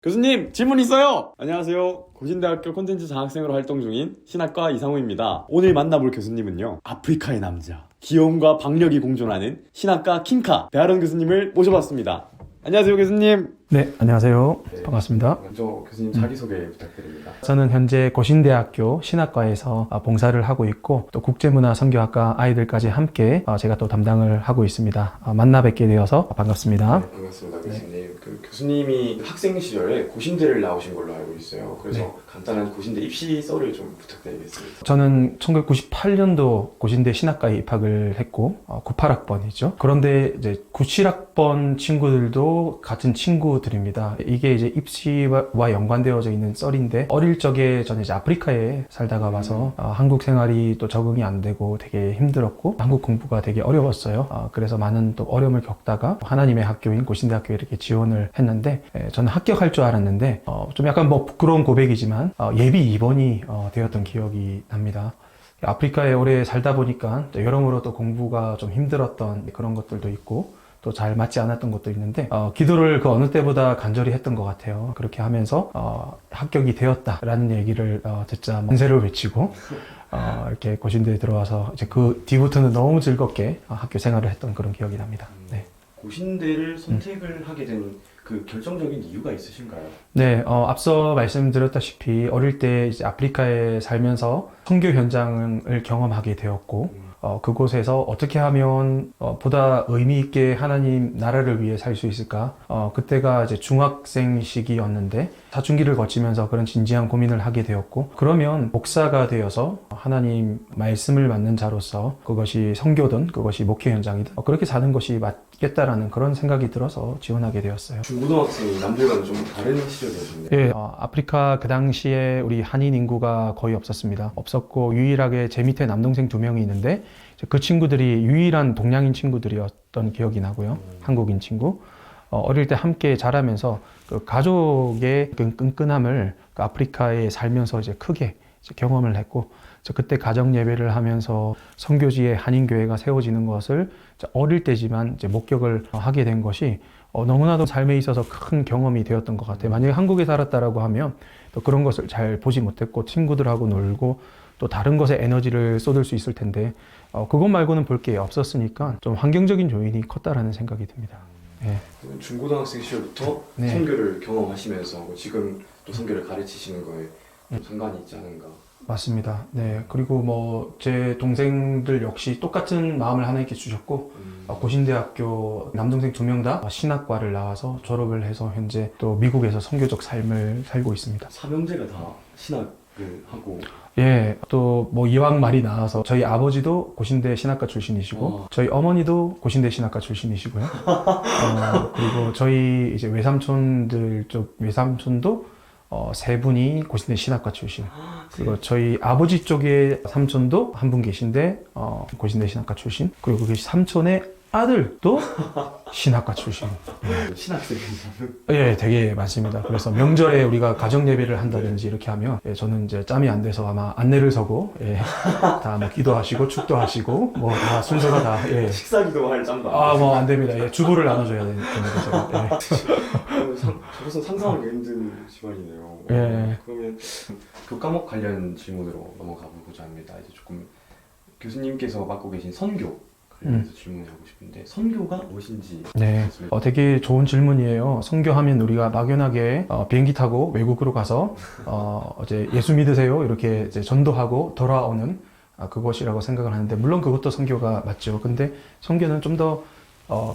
교수님, 질문 있어요! 안녕하세요. 고신대학교 콘텐츠 장학생으로 활동 중인 신학과 이상우입니다. 오늘 만나볼 교수님은요, 아프리카의 남자, 귀여움과 박력이 공존하는 신학과 킹카 배아론 교수님을 모셔봤습니다. 안녕하세요, 교수님. 네, 안녕하세요. 네. 반갑습니다. 먼저 교수님 자기소개 부탁드립니다. 저는 현재 고신대학교 신학과에서 봉사를 하고 있고 또 국제문화 선교학과 아이들까지 함께 제가 또 담당을 하고 있습니다. 만나 뵙게 되어서 반갑습니다. 네, 반갑습니다, 교수님. 교수님이 학생 시절에 고신대를 나오신 걸로 알고 있어요. 그래서 네. 간단한 고신대 입시 썰을 좀 부탁드리겠습니다. 저는 1998년도 고신대 신학과에 입학을 했고 98학번이죠. 그런데 이제 97학번 친구들도 같은 친구들입니다. 이게 이제 입시와 연관되어져 있는 썰인데 어릴 적에 저는 이제 아프리카에 살다가 와서 한국 생활이 또 적응이 안 되고 되게 힘들었고 한국 공부가 되게 어려웠어요. 그래서 많은 또 어려움을 겪다가 하나님의 학교인 고신대학교에 이렇게 지원을 했는데 저는 합격할 줄 알았는데 좀 약간 뭐 부끄러운 고백이지만 예비 2번이 되었던 기억이 납니다. 아프리카에 오래 살다 보니까 여러모로 또 공부가 좀 힘들었던 그런 것들도 있고 또 잘 맞지 않았던 것도 있는데 기도를 그 어느 때보다 간절히 했던 것 같아요. 그렇게 하면서 합격이 되었다라는 얘기를 듣자 만세를 외치고 이렇게 고신대에 들어와서 이제 그 뒤부터는 너무 즐겁게 학교 생활을 했던 그런 기억이 납니다. 네. 고신대를 선택을 하게 된 그 결정적인 이유가 있으신가요? 네, 앞서 말씀드렸다시피 어릴 때 이제 아프리카에 살면서 선교 현장을 경험하게 되었고 그곳에서 어떻게 하면 보다 의미 있게 하나님 나라를 위해 살 수 있을까? 그때가 이제 중학생 시기였는데 사춘기를 거치면서 그런 진지한 고민을 하게 되었고 그러면 목사가 되어서 하나님 말씀을 맡는 자로서 그것이 선교든 그것이 목회 현장이든 그렇게 사는 것이 맞겠다라는 그런 생각이 들어서 지원하게 되었어요. 중고등학생이 남들과는 좀 다른 시절이었는데. 예, 아프리카 그 당시에 우리 한인 인구가 거의 없었고 유일하게 제 밑에 남동생 2명이 있는데 그 친구들이 유일한 동양인 친구들이었던 기억이 나고요. 한국인 친구. 어릴 때 함께 자라면서 그 가족의 그 끈끈함을 그 아프리카에 살면서 이제 크게 이제 경험을 했고 그때 가정 예배를 하면서 선교지에 한인교회가 세워지는 것을 어릴 때지만 이제 목격을 하게 된 것이 너무나도 삶에 있어서 큰 경험이 되었던 것 같아요. 만약에 한국에 살았다라고 하면 또 그런 것을 잘 보지 못했고 친구들하고 놀고 또 다른 것에 에너지를 쏟을 수 있을 텐데 그것 말고는 볼 게 없었으니까 좀 환경적인 요인이 컸다라는 생각이 듭니다. 네. 중고등학생 시절부터 네. 선교를 경험하시면서 지금 또 선교를 가르치시는 거에 좀 상관이 있지 않은가. 맞습니다. 네. 그리고 뭐 제 동생들 역시 똑같은 마음을 하나님께 주셨고 고신대학교 남동생 2명 다 신학과를 나와서 졸업을 해서 현재 또 미국에서 선교적 삶을 살고 있습니다. 삼형제가 다 신학을 하고. 예, 또 뭐 이왕 말이 나와서 저희 아버지도 고신대 신학과 출신이시고 저희 어머니도 고신대 신학과 출신이시고요. 그리고 저희 이제 외삼촌들 쪽 외삼촌도 3분이 고신대 신학과 출신. 그리고 저희 아버지 쪽에 삼촌도 한 분 계신데 고신대 신학과 출신. 그리고 그 삼촌의 아들도 신학과 출신. 신학생이잖아요. 예, 되게 많습니다. 그래서 명절에 우리가 가정 예배를 한다든지 이렇게 하면 저는 이제 짬이 안 돼서 아마 안내를 서고 다 뭐 기도하시고 축도하시고 뭐 다 순서가 다 식사기도 할 짬도 뭐 안 됩니다. 주보를 나눠줘야 되는 거죠. 저로서 상상하기 힘든 집안이네요. 예. 그러면 교과목 관련 질문으로 넘어가 보고자 합니다. 이제 조금 교수님께서 맡고 계신 선교 관련해서 질문하고 싶은데 선교가 무엇인지. 네, 되게 좋은 질문이에요. 선교하면 우리가 막연하게 비행기 타고 외국으로 가서 이제 예수 믿으세요 이렇게 이제 전도하고 돌아오는 그것이라고 생각을 하는데 물론 그것도 선교가 맞죠. 근데 선교는 좀 더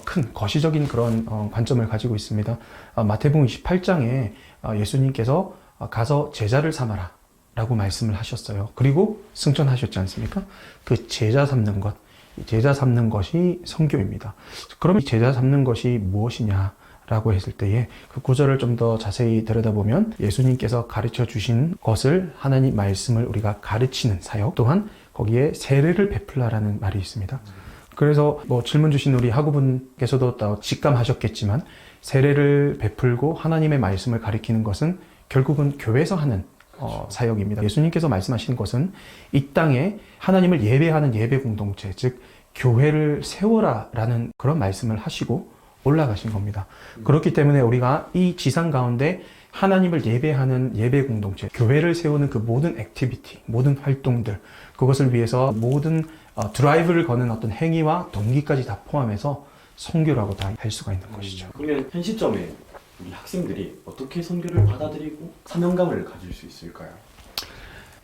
큰 거시적인 그런 관점을 가지고 있습니다. 마태복음 28장에 예수님께서 가서 제자를 삼아라 라고 말씀을 하셨어요. 그리고 승천하셨지 않습니까? 그 제자 삼는 것, 제자 삼는 것이 선교입니다. 그럼 이 제자 삼는 것이 무엇이냐 라고 했을 때에 그 구절을 좀 더 자세히 들여다보면 예수님께서 가르쳐 주신 것을 하나님 말씀을 우리가 가르치는 사역 또한 거기에 세례를 베풀라라는 말이 있습니다. 그래서 뭐 질문 주신 우리 학우분께서도 직감하셨겠지만 세례를 베풀고 하나님의 말씀을 가리키는 것은 결국은 교회에서 하는 사역입니다. 예수님께서 말씀하신 것은 이 땅에 하나님을 예배하는 예배 공동체, 즉 교회를 세워라 라는 그런 말씀을 하시고 올라가신 겁니다. 그렇기 때문에 우리가 이 지상 가운데 하나님을 예배하는 예배 공동체, 교회를 세우는 그 모든 액티비티, 모든 활동들, 그것을 위해서 모든 드라이브를 거는 어떤 행위와 동기까지 다 포함해서 선교라고 다 할 수가 있는 것이죠. 그러면 현 시점에 우리 학생들이 어떻게 선교를 받아들이고 사명감을 가질 수 있을까요?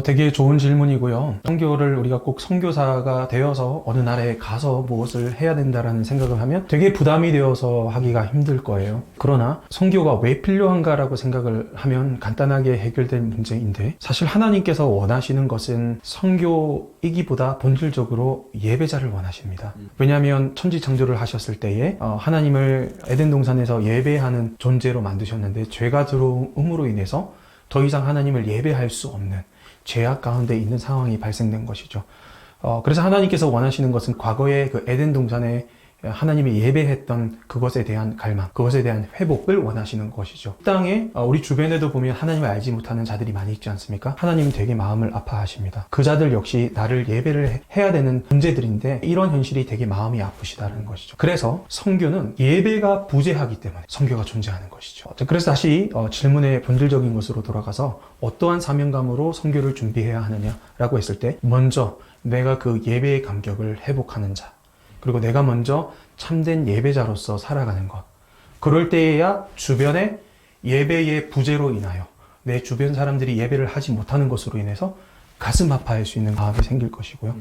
되게 좋은 질문이고요. 선교를 우리가 꼭 선교사가 되어서 어느 나라에 가서 무엇을 해야 된다라는 생각을 하면 되게 부담이 되어서 하기가 힘들 거예요. 그러나 선교가 왜 필요한가라고 생각을 하면 간단하게 해결될 문제인데, 사실 하나님께서 원하시는 것은 선교이기보다 본질적으로 예배자를 원하십니다. 왜냐하면 천지창조를 하셨을 때에 하나님을 에덴 동산에서 예배하는 존재로 만드셨는데, 죄가 들어옴으로 인해서 더 이상 하나님을 예배할 수 없는 죄악 가운데 있는 상황이 발생된 것이죠. 그래서 하나님께서 원하시는 것은 과거에 그 에덴 동산에 하나님이 예배했던 그것에 대한 갈망, 그것에 대한 회복을 원하시는 것이죠. 이 땅에 우리 주변에도 보면 하나님을 알지 못하는 자들이 많이 있지 않습니까? 하나님은 되게 마음을 아파하십니다. 그 자들 역시 나를 예배를 해야 되는 존재들인데 이런 현실이 되게 마음이 아프시다는 것이죠. 그래서 선교는 예배가 부재하기 때문에 선교가 존재하는 것이죠. 그래서 다시 질문의 본질적인 것으로 돌아가서 어떠한 사명감으로 선교를 준비해야 하느냐라고 했을 때, 먼저 내가 그 예배의 감격을 회복하는 자, 그리고 내가 먼저 참된 예배자로서 살아가는 것. 그럴 때에야 주변의 예배의 부재로 인하여 내 주변 사람들이 예배를 하지 못하는 것으로 인해서 가슴 아파할 수 있는 마음이 생길 것이고요.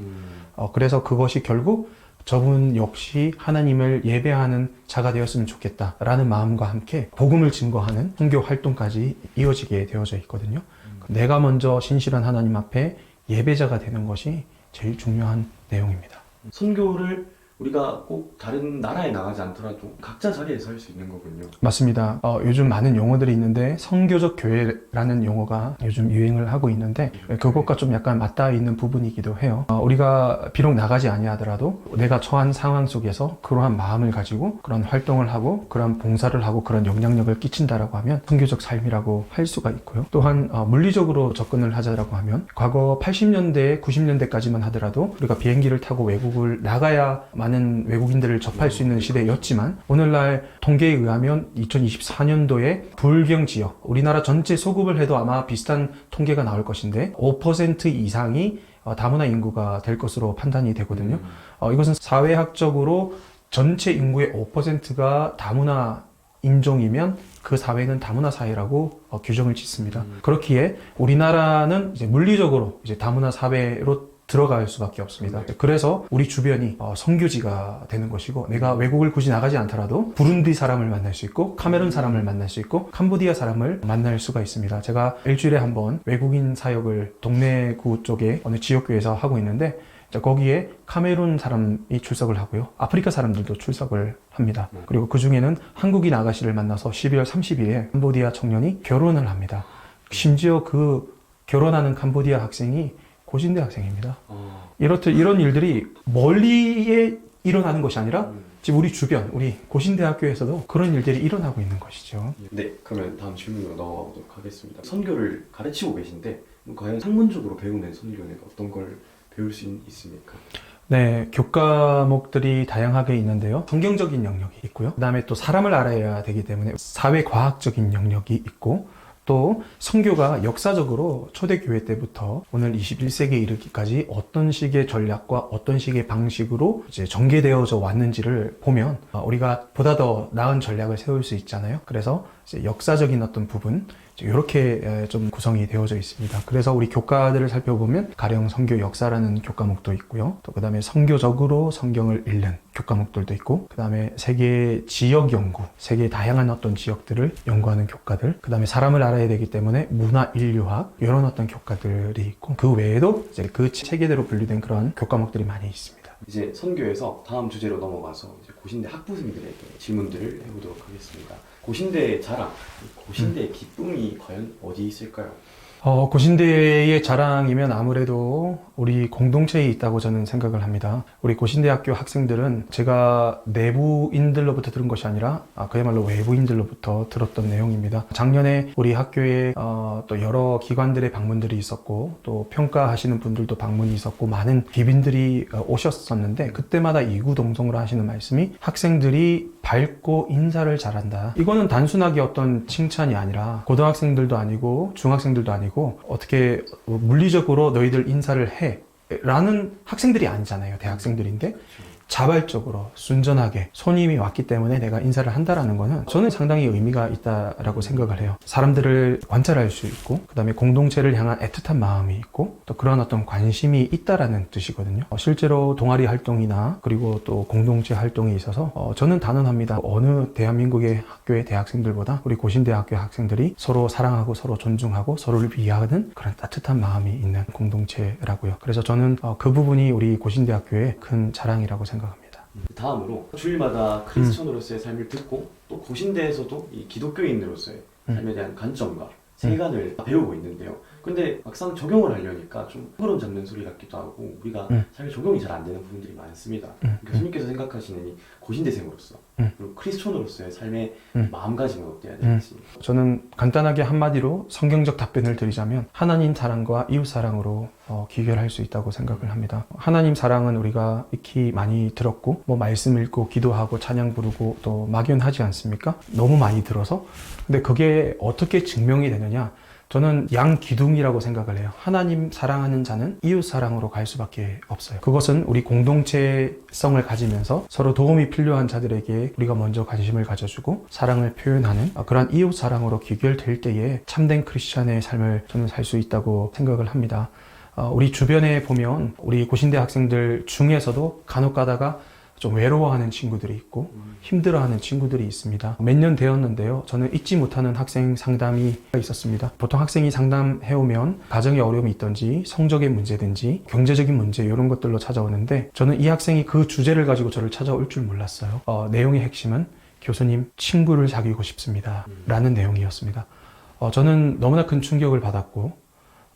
그래서 그것이 결국 저분 역시 하나님을 예배하는 자가 되었으면 좋겠다라는 마음과 함께 복음을 증거하는 선교 활동까지 이어지게 되어져 있거든요. 내가 먼저 신실한 하나님 앞에 예배자가 되는 것이 제일 중요한 내용입니다. 선교를 우리가 꼭 다른 나라에 나가지 않더라도 각자 자리에서 할 수 있는 거군요. 맞습니다. 요즘 많은 용어들이 있는데 선교적 교회라는 용어가 요즘 유행을 하고 있는데 그것과 좀 약간 맞닿아 있는 부분이기도 해요. 우리가 비록 나가지 아니하더라도 내가 처한 상황 속에서 그러한 마음을 가지고 그런 활동을 하고 그런 봉사를 하고 그런 영향력을 끼친다라고 하면 선교적 삶이라고 할 수가 있고요. 또한 물리적으로 접근을 하자라고 하면 과거 80년대, 90년대까지만 하더라도 우리가 비행기를 타고 외국을 나가야 많은 외국인들을 접할 수 있는 시대였지만, 오늘날 통계에 의하면 2024년도에 불경 지역, 우리나라 전체 소급을 해도 아마 비슷한 통계가 나올 것인데 5% 이상이 다문화 인구가 될 것으로 판단이 되거든요. 이것은 사회학적으로 전체 인구의 5%가 다문화 인종이면 그 사회는 다문화 사회라고 규정을 짓습니다. 그렇기에 우리나라는 이제 물리적으로 이제 다문화 사회로 들어갈 수밖에 없습니다. 그래서 우리 주변이 선교지가 되는 것이고, 내가 외국을 굳이 나가지 않더라도 부룬디 사람을 만날 수 있고 카메룬 사람을 만날 수 있고 캄보디아 사람을 만날 수가 있습니다. 제가 일주일에 한 번 외국인 사역을 동래구 쪽에 어느 지역교회에서 하고 있는데, 거기에 카메룬 사람이 출석을 하고요, 아프리카 사람들도 출석을 합니다. 그리고 그 중에는 한국인 아가씨를 만나서 12월 30일에 캄보디아 청년이 결혼을 합니다. 심지어 그 결혼하는 캄보디아 학생이 고신대 학생입니다. 이렇듯 이런 일들이 멀리에 일어나는 것이 아니라 지금 우리 주변, 우리 고신대학교에서도 그런 일들이 일어나고 있는 것이죠. 네, 그러면 다음 질문으로 넘어가 보도록 하겠습니다. 선교를 가르치고 계신데 과연 학문적으로 배우는 선교는 어떤 걸 배울 수 있습니까? 네, 교과목들이 다양하게 있는데요. 성경적인 영역이 있고요. 그 다음에 또 사람을 알아야 되기 때문에 사회과학적인 영역이 있고, 또 선교가 역사적으로 초대교회 때부터 오늘 21세기에 이르기까지 어떤 식의 전략과 어떤 식의 방식으로 이제 전개되어져 왔는지를 보면 우리가 보다 더 나은 전략을 세울 수 있잖아요. 그래서 이제 역사적인 어떤 부분, 이렇게 좀 구성이 되어져 있습니다. 그래서 우리 교과들을 살펴보면 가령 선교 역사라는 교과목도 있고요. 또 그 다음에 선교적으로 성경을 읽는 교과목들도 있고, 그 다음에 세계 지역 연구, 세계의 다양한 어떤 지역들을 연구하는 교과들, 그 다음에 사람을 알아야 되기 때문에 문화 인류학, 이런 어떤 교과들이 있고, 그 외에도 이제 그 체계대로 분류된 그런 교과목들이 많이 있습니다. 이제 선교에서 다음 주제로 넘어가서 이제 고신대 학부생들에게 질문들을 해보도록 하겠습니다. 고신대의 자랑, 고신대의 기쁨이 과연 어디 있을까요? 고신대의 자랑이면 아무래도 우리 공동체에 있다고 저는 생각을 합니다. 우리 고신대학교 학생들은 제가 내부인들로부터 들은 것이 아니라 그야말로 외부인들로부터 들었던 내용입니다. 작년에 우리 학교에 또 여러 기관들의 방문들이 있었고 또 평가하시는 분들도 방문이 있었고 많은 귀빈들이 오셨었는데 그때마다 이구동성으로 하시는 말씀이 학생들이 밝고 인사를 잘한다. 이거는 단순하게 어떤 칭찬이 아니라 고등학생들도 아니고 중학생들도 아니고 어떻게 물리적으로 너희들 인사를 해 라는 학생들이 아니잖아요. 대학생들인데 자발적으로 순전하게 손님이 왔기 때문에 내가 인사를 한다라는 거는 저는 상당히 의미가 있다라고 생각을 해요. 사람들을 관찰할 수 있고 그다음에 공동체를 향한 애틋한 마음이 있고 또 그런 어떤 관심이 있다라는 뜻이거든요. 실제로 동아리 활동이나 그리고 또 공동체 활동에 있어서 저는 단언합니다. 어느 대한민국의 학교의 대학생들보다 우리 고신대학교 학생들이 서로 사랑하고 서로 존중하고 서로를 위하는 그런 따뜻한 마음이 있는 공동체라고요. 그래서 저는 그 부분이 우리 고신대학교의 큰 자랑이라고 생각합니다. 다음으로 주일마다 크리스천으로서의 삶을 듣고 또 고신대에서도 이 기독교인으로서의 삶에 대한 관점과 세간을 배우고 있는데요. 근데 막상 적용을 하려니까 좀 흐름 잡는 소리 같기도 하고 우리가 삶에 적용이 잘 안 되는 부분들이 많습니다. 교수님께서 생각하시는 이 고신대생으로서 그리고 크리스천으로서의 삶의 마음가짐은 어때야 되는지. 저는 간단하게 한마디로 성경적 답변을 드리자면 하나님 사랑과 이웃 사랑으로 귀결할 수 있다고 생각을 합니다. 하나님 사랑은 우리가 익히 많이 들었고 뭐 말씀 읽고 기도하고 찬양 부르고 또 막연하지 않습니까? 너무 많이 들어서. 근데 그게 어떻게 증명이 되느냐? 저는 양기둥이라고 생각을 해요. 하나님 사랑하는 자는 이웃 사랑으로 갈 수밖에 없어요. 그것은 우리 공동체성을 가지면서 서로 도움이 필요한 자들에게 우리가 먼저 관심을 가져주고 사랑을 표현하는 그러한 이웃 사랑으로 귀결될 때에 참된 크리스찬의 삶을 저는 살 수 있다고 생각을 합니다. 우리 주변에 보면 우리 고신대 학생들 중에서도 간혹 가다가 좀 외로워하는 친구들이 있고 힘들어하는 친구들이 있습니다. 몇 년 되었는데요. 저는 잊지 못하는 학생 상담이 있었습니다. 보통 학생이 상담해오면 가정의 어려움이 있든지 성적의 문제든지 경제적인 문제 이런 것들로 찾아오는데 저는 이 학생이 그 주제를 가지고 저를 찾아올 줄 몰랐어요. 내용의 핵심은 교수님 친구를 사귀고 싶습니다 라는 내용이었습니다. 저는 너무나 큰 충격을 받았고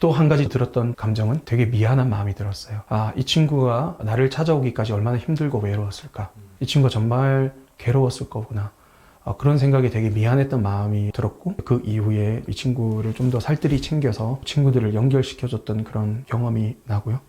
또 한 가지 들었던 감정은 되게 미안한 마음이 들었어요. 이 친구가 나를 찾아오기까지 얼마나 힘들고 외로웠을까. 이 친구가 정말 괴로웠을 거구나. 그런 생각이 되게 미안했던 마음이 들었고 그 이후에 이 친구를 좀 더 살뜰히 챙겨서 친구들을 연결시켜줬던 그런 경험이 나고요.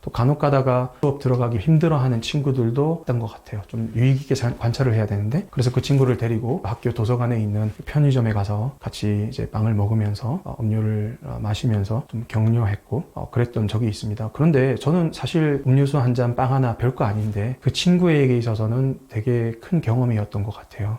또 간혹 가다가 수업 들어가기 힘들어하는 친구들도 있던 것 같아요. 좀 유의 깊게 관찰을 해야 되는데 그래서 그 친구를 데리고 학교 도서관에 있는 편의점에 가서 같이 이제 빵을 먹으면서 음료를 마시면서 좀 격려했고 그랬던 적이 있습니다. 그런데 저는 사실 음료수 한 잔 빵 하나 별거 아닌데 그 친구에게 있어서는 되게 큰 경험이었던 것 같아요.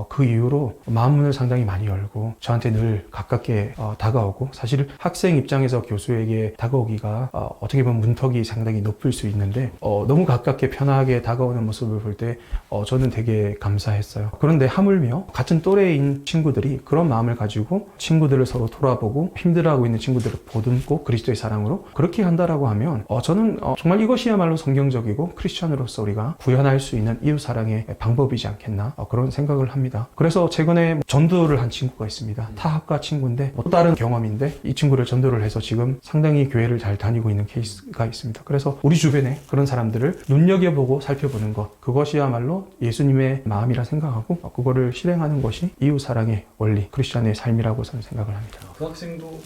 그 이후로 마음문을 상당히 많이 열고 저한테 늘 가깝게 다가오고 사실 학생 입장에서 교수에게 다가오기가 어떻게 보면 문턱이 상당히 높을 수 있는데 너무 가깝게 편하게 다가오는 모습을 볼 때 저는 되게 감사했어요. 그런데 하물며 같은 또래인 친구들이 그런 마음을 가지고 친구들을 서로 돌아보고 힘들어하고 있는 친구들을 보듬고 그리스도의 사랑으로 그렇게 한다라고 하면 저는 정말 이것이야말로 성경적이고 크리스천으로서 우리가 구현할 수 있는 이웃 사랑의 방법이지 않겠나 그런 생각을 합니다. 그래서 최근에 전도를 한 친구가 있습니다. 타학과 친구인데 또 다른 경험인데 이 친구를 전도를 해서 지금 상당히 교회를 잘 다니고 있는 케이스가 있습니다. 그래서 우리 주변에 그런 사람들을 눈여겨보고 살펴보는 것 그것이야말로 예수님의 마음이라 생각하고 그거를 실행하는 것이 이웃사랑의 원리 크리스천의 삶이라고 저는 생각을 합니다. 그 학생도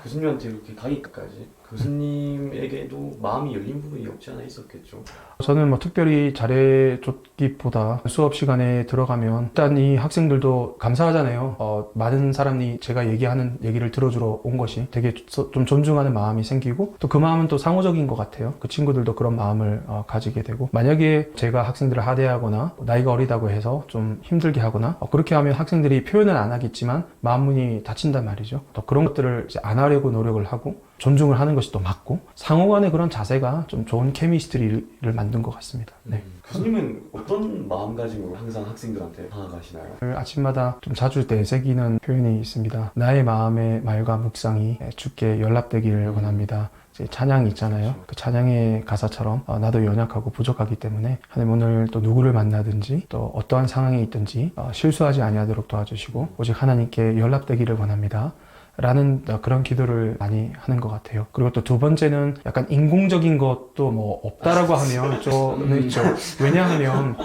교수님한테 이렇게 가기까지 교수님에게도 마음이 열린 부분이 없지 않아 있었겠죠. 저는 뭐 특별히 잘해줬기보다 수업 시간에 들어가면 일단 이 학생들도 감사하잖아요. 많은 사람이 제가 얘기하는 얘기를 들어주러 온 것이 되게 좀 존중하는 마음이 생기고 또 그 마음은 또 상호적인 것 같아요. 그 친구들도 그런 마음을 가지게 되고 만약에 제가 학생들을 하대하거나 나이가 어리다고 해서 좀 힘들게 하거나 그렇게 하면 학생들이 표현은 안 하겠지만 마음문이 닫힌단 말이죠. 또 그런 것들을 이제 안 하려고 노력을 하고 존중을 하는 것이 또 맞고 상호간의 그런 자세가 좀 좋은 케미스트리를 만든 것 같습니다. 네. 교수님은 어떤 마음가짐으로 항상 학생들한테 다가가시나요? 아침마다 좀 자주 되새기는 표현이 있습니다. 나의 마음의 말과 묵상이 주께 연락되기를 원합니다. 찬양이 있잖아요. 그 찬양의 가사처럼 나도 연약하고 부족하기 때문에 하나님 오늘 또 누구를 만나든지 또 어떠한 상황에 있든지 실수하지 아니하도록 도와주시고 오직 하나님께 연락되기를 원합니다. 라는 그런 기도를 많이 하는 것 같아요. 그리고 또 두 번째는 약간 인공적인 것도 뭐 없다라고 하면 좀 있죠. 왜냐하면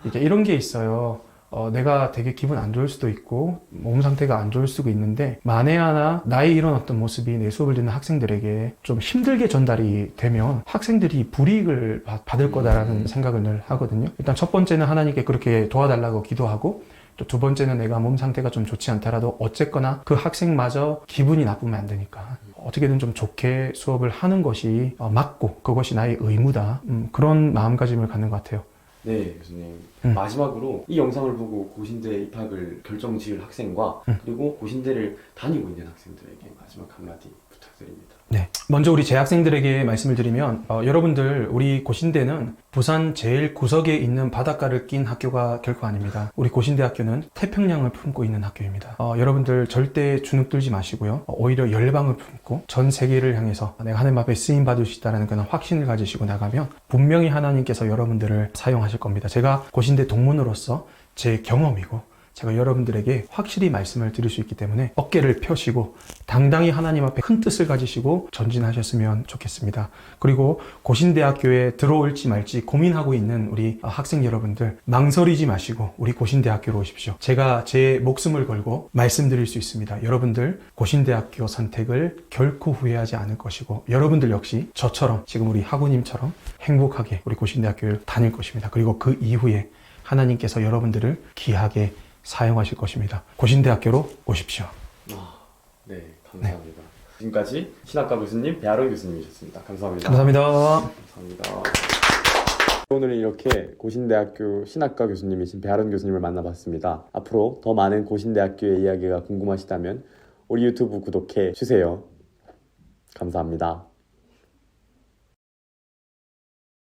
이게 이런 게 있어요. 내가 되게 기분 안 좋을 수도 있고 몸 상태가 안 좋을 수도 있는데 만에 하나 나의 이런 어떤 모습이 내 수업을 듣는 학생들에게 좀 힘들게 전달이 되면 학생들이 불이익을 받을 거다라는 생각을 늘 하거든요. 일단 첫 번째는 하나님께 그렇게 도와달라고 기도하고, 또 두 번째는 내가 몸 상태가 좀 좋지 않더라도 어쨌거나 그 학생마저 기분이 나쁘면 안 되니까 어떻게든 좀 좋게 수업을 하는 것이 맞고 그것이 나의 의무다, 그런 마음가짐을 갖는 것 같아요. 네, 교수님. 마지막으로 이 영상을 보고 고신대 입학을 결정 지을 학생과 그리고 고신대를 다니고 있는 학생들에게 마지막 한마디 부탁드립니다. 네. 먼저 우리 재학생들에게 말씀을 드리면, 여러분들, 우리 고신대는 부산 제일 구석에 있는 바닷가를 낀 학교가 결코 아닙니다. 우리 고신대학교는 태평양을 품고 있는 학교입니다. 여러분들 절대 주눅 들지 마시고요. 오히려 열방을 품고 전 세계를 향해서 내가 하나님 앞에 쓰임 받을 수 있다는 그런 확신을 가지시고 나가면 분명히 하나님께서 여러분들을 사용하실 겁니다. 제가 고신대 동문으로서 제 경험이고 제가 여러분들에게 확실히 말씀을 드릴 수 있기 때문에 어깨를 펴시고 당당히 하나님 앞에 큰 뜻을 가지시고 전진하셨으면 좋겠습니다. 그리고 고신대학교에 들어올지 말지 고민하고 있는 우리 학생 여러분들, 망설이지 마시고 우리 고신대학교로 오십시오. 제가 제 목숨을 걸고 말씀드릴 수 있습니다. 여러분들 고신대학교 선택을 결코 후회하지 않을 것이고, 여러분들 역시 저처럼 지금 우리 학우님처럼 행복하게 우리 고신대학교를 다닐 것입니다. 그리고 그 이후에 하나님께서 여러분들을 귀하게 사용하실 것입니다. 고신대학교로 오십시오. 네, 감사합니다. 지금까지 신학과 교수님 배아론 교수님이셨습니다. 감사합니다. 감사합니다. 감사합니다. 오늘은 이렇게 고신대학교 신학과 교수님이신 배아론 교수님을 만나봤습니다. 앞으로 더 많은 고신대학교의 이야기가 궁금하시다면 우리 유튜브 구독해 주세요. 감사합니다.